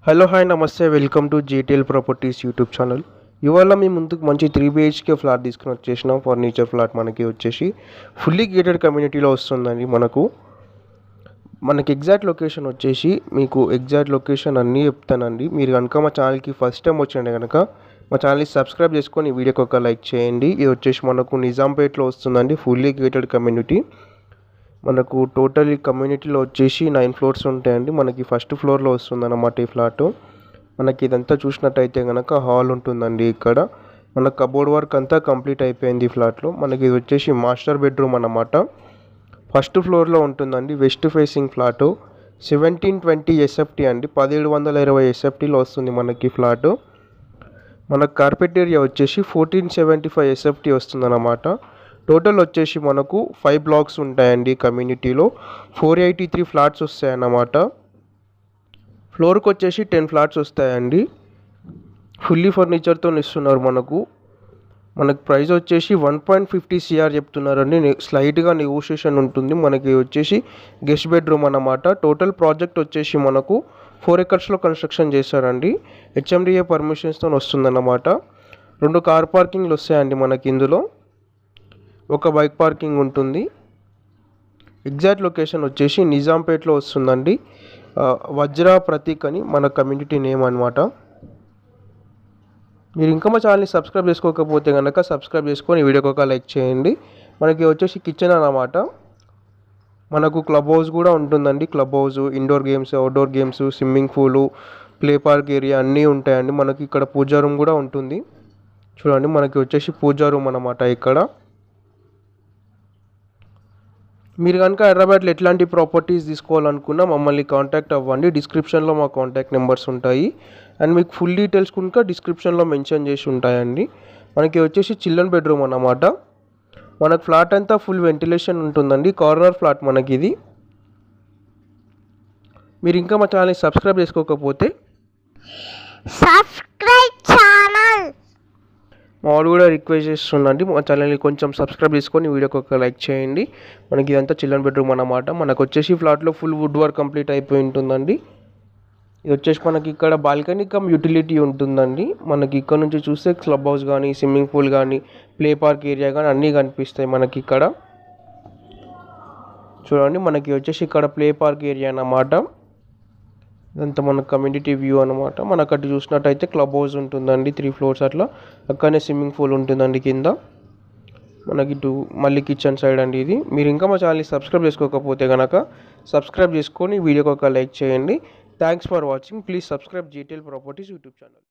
Hello hi నమస్తే welcome to GTL properties YouTube channel. ఇవాళ మీ ముందుకు మంచి 3 BHK ఫ్లాట్ తీసుకుని వచ్చేసినాం. ఫర్నిచర్ ఫ్లాట్ మనకి వచ్చేసి ఫుల్లీ గేటెడ్ కమ్యూనిటీలో వస్తుందండి. మనకి ఎగ్జాక్ట్ లొకేషన్ వచ్చేసి మీకు ఎగ్జాక్ట్ లొకేషన్ అన్నీ చెప్తానండి. మీరు కనుక మా ఛానల్కి ఫస్ట్ టైం వచ్చినట్టే కనుక మా ఛానల్ని సబ్స్క్రైబ్ చేసుకొని ఈ వీడియోకి ఒక లైక్ చేయండి. ఇది వచ్చేసి మనకు నిజాంపేట్లో వస్తుందండి. Fully gated community. మనకు టోటల్ ఈ కమ్యూనిటీలో వచ్చేసి 9 ఫ్లోర్స్ ఉంటాయండి. మనకి ఫస్ట్ ఫ్లోర్లో వస్తుందన్నమాట ఈ ఫ్లాటు. మనకి ఇదంతా చూసినట్టయితే కనుక హాల్ ఉంటుందండి. ఇక్కడ మన కబోర్డ్ వర్క్ అంతా కంప్లీట్ అయిపోయింది ఈ ఫ్లాట్లో. మనకి ఇది వచ్చేసి మాస్టర్ బెడ్రూమ్ అన్నమాట. ఫస్ట్ ఫ్లోర్లో ఉంటుందండి. West facing flat. 1720 SFT అండి. 1720 SFTలో వస్తుంది మనకి ఫ్లాటు. మన కార్పెట్ ఏరియా వచ్చేసి 1475 SFT వస్తుందన్నమాట. టోటల్ వచ్చేసి మనకు 5 బ్లాక్స్ ఉంటాయండి. కమ్యూనిటీలో 483 ఫ్లాట్స్ వస్తాయన్నమాట. ఫ్లోర్కి వచ్చేసి 10 ఫ్లాట్స్ వస్తాయండి. ఫుల్లీ ఫర్నిచర్తో ఇస్తున్నారు. మనకు ప్రైస్ వచ్చేసి 1.50 CR చెప్తున్నారండి. స్లైట్గా నెగోషియేషన్ ఉంటుంది. మనకి వచ్చేసి గెస్ట్ బెడ్రూమ్ అన్నమాట. టోటల్ ప్రాజెక్ట్ వచ్చేసి మనకు 4 acresలో కన్స్ట్రక్షన్ చేశారండి. HMDA పర్మిషన్స్తో వస్తుందన్నమాట. 2 కార్ పార్కింగ్లు వస్తాయండి మనకి ఇందులో. ఒక బైక్ పార్కింగ్ ఉంటుంది. ఎగ్జాక్ట్ లొకేషన్ వచ్చేసి నిజాంపేట్లో వస్తుందండి. వజ్రా ప్రతీక్ అని మన కమ్యూనిటీ నేమ్ అనమాట. మీరు ఇంకా మా ఛానల్ని సబ్స్క్రైబ్ చేసుకోకపోతే కనుక సబ్స్క్రైబ్ చేసుకొని వీడియోకి ఒక లైక్ చేయండి. మనకి వచ్చేసి కిచెన్ అన్నమాట. మనకు క్లబ్ హౌస్ కూడా ఉంటుందండి. Club house, indoor games, outdoor games, swimming pool, play park area అన్నీ ఉంటాయండి. మనకి ఇక్కడ పూజా రూమ్ కూడా ఉంటుంది. చూడండి, మనకి వచ్చేసి పూజా రూమ్ అన్నమాట. ఇక్కడ మీరు కనుక హైదరాబాద్లో ఎట్లాంటి ప్రాపర్టీస్ తీసుకోవాలనుకున్నా మమ్మల్ని కాంటాక్ట్ అవ్వండి. డిస్క్రిప్షన్లో మా కాంటాక్ట్ నెంబర్స్ ఉంటాయి. అండ్ మీకు ఫుల్ డీటెయిల్స్ కనుక డిస్క్రిప్షన్లో మెన్షన్ చేసి ఉంటాయండి. మనకి వచ్చేసి చిల్డ్రన్ బెడ్రూమ్ అన్నమాట. మనకు ఫ్లాట్ అంతా ఫుల్ వెంటిలేషన్ ఉంటుందండి. కార్నర్ ఫ్లాట్ మనకి ఇది. మీరు ఇంకా మా ఛానల్ని సబ్స్క్రైబ్ చేసుకోకపోతే సబ్స్క్రైబ్ ఛానల్ మా వాళ్ళు కూడా రిక్వెస్ట్ చేస్తుందండి. మా ఛానల్ని కొంచెం సబ్స్క్రైబ్ చేసుకొని వీడియోకి ఒక లైక్ చేయండి. మనకి ఇదంతా చిల్డ్రన్ బెడ్రూమ్ అన్నమాట. మనకు వచ్చేసి ఫ్లాట్లో ఫుల్ వుడ్ వర్క్ కంప్లీట్ అయిపోయి ఉంటుందండి. ఇది వచ్చేసి మనకి ఇక్కడ బాల్కనీ కమ్ యూటిలిటీ ఉంటుందండి. మనకి ఇక్కడ నుంచి చూస్తే క్లబ్ హౌస్ కానీ, స్విమ్మింగ్ పూల్ కానీ, ప్లే పార్క్ ఏరియా కానీ అన్నీ కనిపిస్తాయి మనకి ఇక్కడ. చూడండి, మనకి వచ్చేసి ఇక్కడ ప్లే పార్క్ ఏరియా అన్నమాట. ఇదంతా మన కమ్యూనిటీ వ్యూ అనమాట. మనకు అటు చూసినట్టయితే క్లబ్ హౌస్ ఉంటుందండి. 3 ఫ్లోర్స్ అట్లా. అక్కడనే స్విమ్మింగ్ పూల్ ఉంటుందండి కింద. మనకి ఇటు మళ్ళీ కిచెన్ సైడ్ అండి ఇది. మీరు ఇంకా మా ఛానల్ని సబ్స్క్రైబ్ చేసుకోకపోతే కనుక సబ్స్క్రైబ్ చేసుకొని వీడియోకి ఒక లైక్ చేయండి. Thanks for watching. Please subscribe GTL properties YouTube channel.